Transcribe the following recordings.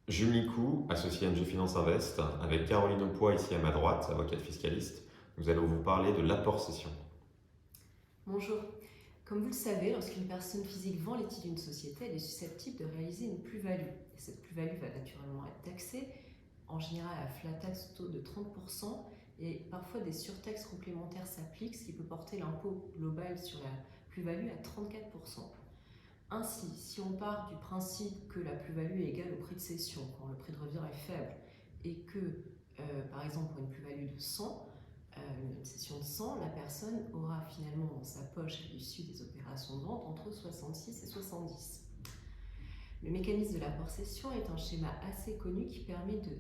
Jules Nicou, associé NG Finance Invest, avec Caroline Aupois ici à ma droite, avocate fiscaliste. Nous allons vous parler de l'apport cession. Bonjour. Comme vous le savez, lorsqu'une personne physique vend les titres d'une société, elle est susceptible de réaliser une plus-value. Et cette plus-value va naturellement être taxée, en général à flat tax au taux de 30%, et parfois des surtaxes complémentaires s'appliquent, ce qui peut porter l'impôt global sur la plus-value à 34%. Ainsi, si on part du principe que la plus-value est égale au prix de cession, quand le prix de revient est faible, et que, par exemple, pour une plus-value de 100, une cession de 100, la personne aura finalement dans sa poche à l'issue des opérations de vente entre 66 et 70. Le mécanisme de l'apport cession est un schéma assez connu qui permet de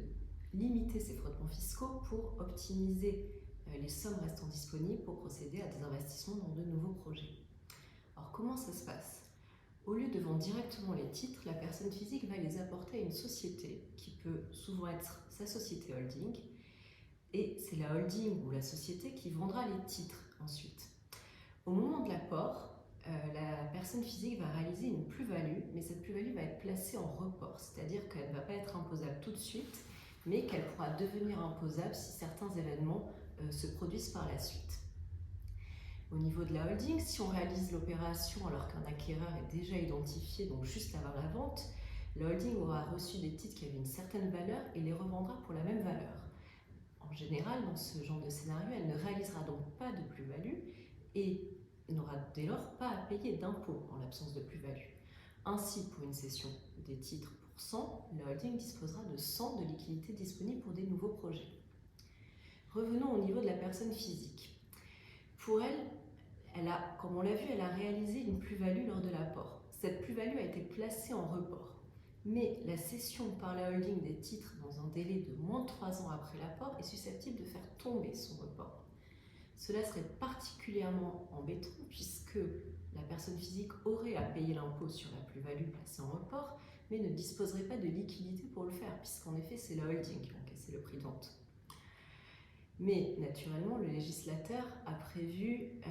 limiter ces frottements fiscaux pour optimiser les sommes restant disponibles pour procéder à des investissements dans de nouveaux projets. Alors comment ça se passe ? Au lieu de vendre directement les titres, la personne physique va les apporter à une société qui peut souvent être sa société holding, et c'est la holding ou la société qui vendra les titres ensuite. Au moment de l'apport, la personne physique va réaliser une plus-value, mais cette plus-value va être placée en report, c'est-à-dire qu'elle ne va pas être imposable tout de suite, mais qu'elle pourra devenir imposable si certains événements se produisent par la suite. Au niveau de la holding, si on réalise l'opération alors qu'un acquéreur est déjà identifié, donc juste avant la vente, la holding aura reçu des titres qui avaient une certaine valeur et les revendra pour la même valeur. En général, dans ce genre de scénario, elle ne réalisera donc pas de plus-value et n'aura dès lors pas à payer d'impôt en l'absence de plus-value. Ainsi, pour une cession des titres pour 100, la holding disposera de 100 de liquidités disponibles pour des nouveaux projets. Revenons au niveau de la personne physique. Pour elle, comme on l'a vu, elle a réalisé une plus-value lors de l'apport. Cette plus-value a été placée en report. Mais la cession par la holding des titres dans un délai de moins de 3 ans après l'apport est susceptible de faire tomber son report. Cela serait particulièrement embêtant puisque la personne physique aurait à payer l'impôt sur la plus-value placée en report, mais ne disposerait pas de liquidité pour le faire, puisqu'en effet c'est la holding qui encaissait le prix de vente. Mais naturellement, le législateur a prévu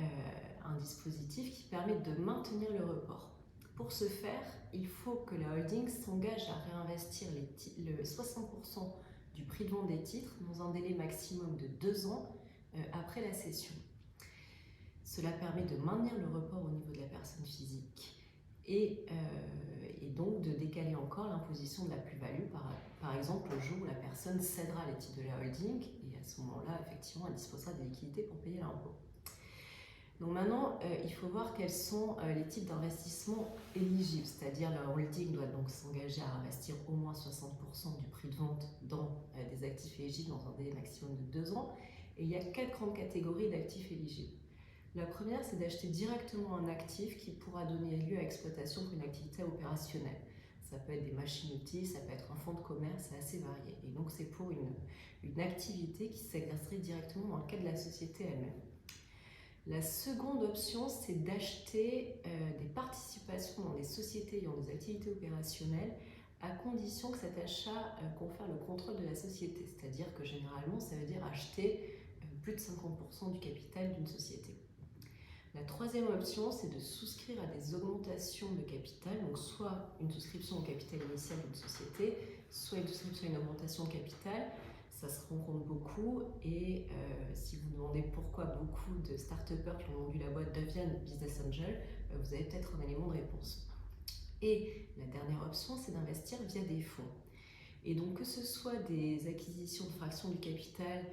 un dispositif qui permet de maintenir le report. Pour ce faire, il faut que la holding s'engage à réinvestir le 60% du prix de vente des titres dans un délai maximum de 2 ans après la cession. Cela permet de maintenir le report au niveau de la personne physique et donc de décaler encore l'imposition de la plus-value, par exemple le jour où la personne cédera les titres de la holding, et à ce moment-là, effectivement, elle disposera des liquidités pour payer l'impôt. Donc maintenant, il faut voir quels sont les types d'investissements éligibles, c'est-à-dire la holding doit donc s'engager à investir au moins 60% du prix de vente dans des actifs éligibles dans un délai maximum de 2 ans, et il y a 4 grandes catégories d'actifs éligibles. La première, c'est d'acheter directement un actif qui pourra donner lieu à exploitation pour une activité opérationnelle. Ça peut être des machines-outils, ça peut être un fonds de commerce, c'est assez varié. Et donc c'est pour une activité qui s'exercerait directement dans le cadre de la société elle-même. La seconde option, c'est d'acheter des participations dans des sociétés ayant des activités opérationnelles à condition que cet achat confère le contrôle de la société. C'est-à-dire que généralement, ça veut dire acheter plus de 50% du capital d'une société. La troisième option, c'est de souscrire à des augmentations de capital, donc soit une souscription au capital initial d'une société, soit une souscription à une augmentation de capital. Ça se rencontre beaucoup et si vous demandez pourquoi beaucoup de start-upers qui ont vendu la boîte deviennent business angel, vous avez peut-être un élément de réponse. Et la dernière option, c'est d'investir via des fonds. Et donc que ce soit des acquisitions de fractions du capital,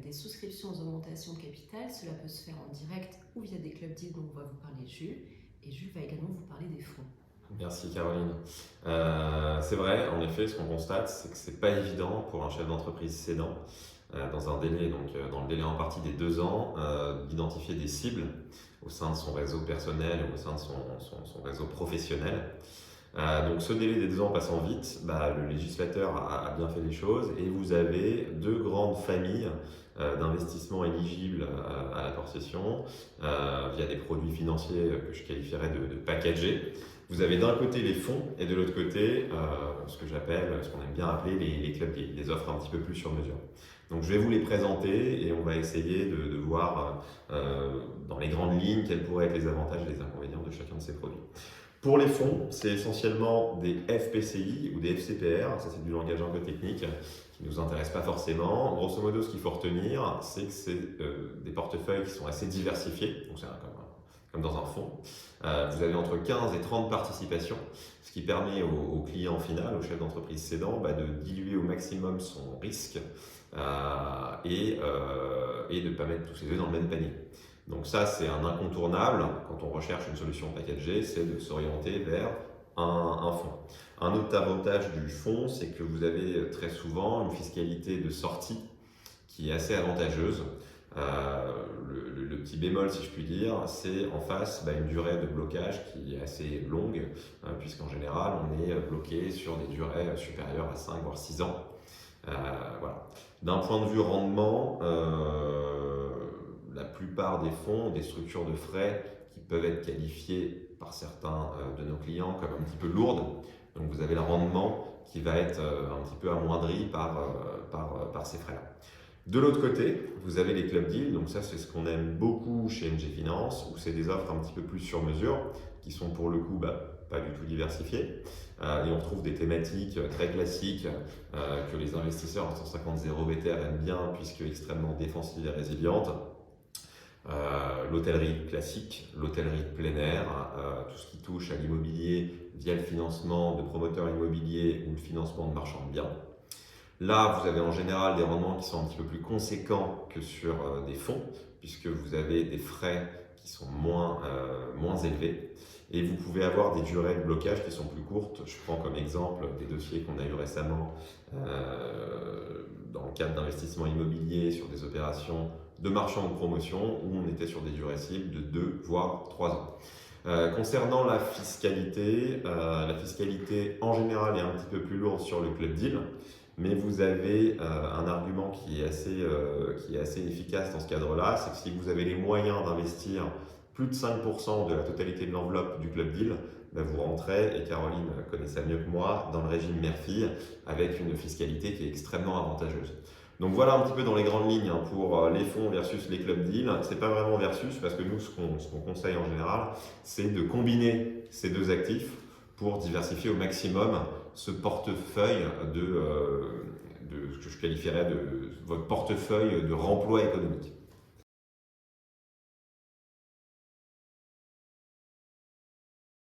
des souscriptions aux augmentations de capital, cela peut se faire en direct ou via des club deals dont va vous parler Jules. Et Jules va également vous parler des fonds. Merci Caroline. C'est vrai, en effet, ce qu'on constate, c'est que c'est pas évident pour un chef d'entreprise cédant, dans un délai, dans le délai en partie des 2 ans, d'identifier des cibles au sein de son réseau personnel et au sein de son réseau professionnel. Donc ce délai des 2 ans passant vite, le législateur a bien fait les choses et vous avez 2 grandes familles d'investissements éligibles à l'apport cession via des produits financiers que je qualifierais de packagés. Vous avez d'un côté les fonds et de l'autre côté ce qu'on aime bien appeler les club deals, les offres un petit peu plus sur mesure. Donc je vais vous les présenter et on va essayer de voir dans les grandes lignes quels pourraient être les avantages et les inconvénients de chacun de ces produits. Pour les fonds, c'est essentiellement des FPCI ou des FCPR, ça c'est du langage un peu technique qui ne nous intéresse pas forcément. Grosso modo, ce qu'il faut retenir, c'est que c'est des portefeuilles qui sont assez diversifiés, donc c'est comme dans un fonds. Vous avez entre 15 et 30 participations, ce qui permet au client final, au chef d'entreprise cédant, de diluer au maximum son risque et de ne pas mettre tous ses œufs dans le même panier. Donc ça, c'est un incontournable quand on recherche une solution packagée, c'est de s'orienter vers un fonds. Un autre avantage du fonds, c'est que vous avez très souvent une fiscalité de sortie qui est assez avantageuse. Le petit bémol, si je puis dire, c'est en face une durée de blocage qui est assez longue, puisqu'en général, on est bloqué sur des durées supérieures à 5 voire 6 ans. Voilà. D'un point de vue rendement, la plupart des fonds ont des structures de frais qui peuvent être qualifiées par certains de nos clients comme un petit peu lourdes. Donc vous avez le rendement qui va être un petit peu amoindri par ces frais-là. De l'autre côté, vous avez les club deals, donc ça c'est ce qu'on aime beaucoup chez NG Finance, où c'est des offres un petit peu plus sur mesure, qui sont pour le coup pas du tout diversifiées. Et on retrouve des thématiques très classiques que les investisseurs en 150-0 BTR aiment bien, puisque extrêmement défensives et résilientes. L'hôtellerie classique, l'hôtellerie de plein air, tout ce qui touche à l'immobilier via le financement de promoteurs immobiliers ou le financement de marchands de biens. Là, vous avez en général des rendements qui sont un petit peu plus conséquents que sur des fonds, puisque vous avez des frais qui sont moins élevés. Et vous pouvez avoir des durées de blocage qui sont plus courtes. Je prends comme exemple des dossiers qu'on a eu récemment dans le cadre d'investissement immobilier sur des opérations de marchand de promotion où on était sur des durées cibles de 2 voire 3 ans. Concernant la fiscalité en général est un petit peu plus lourde sur le club deal, mais vous avez un argument qui est assez efficace dans ce cadre-là, c'est que si vous avez les moyens d'investir plus de 5% de la totalité de l'enveloppe du club deal, vous rentrez, et Caroline connaît ça mieux que moi, dans le régime mère-fille avec une fiscalité qui est extrêmement avantageuse. Donc voilà un petit peu dans les grandes lignes pour les fonds versus les club deals. C'est pas vraiment versus parce que nous, ce qu'on conseille en général, c'est de combiner ces deux actifs pour diversifier au maximum ce portefeuille de ce que je qualifierais de votre portefeuille de remploi économique.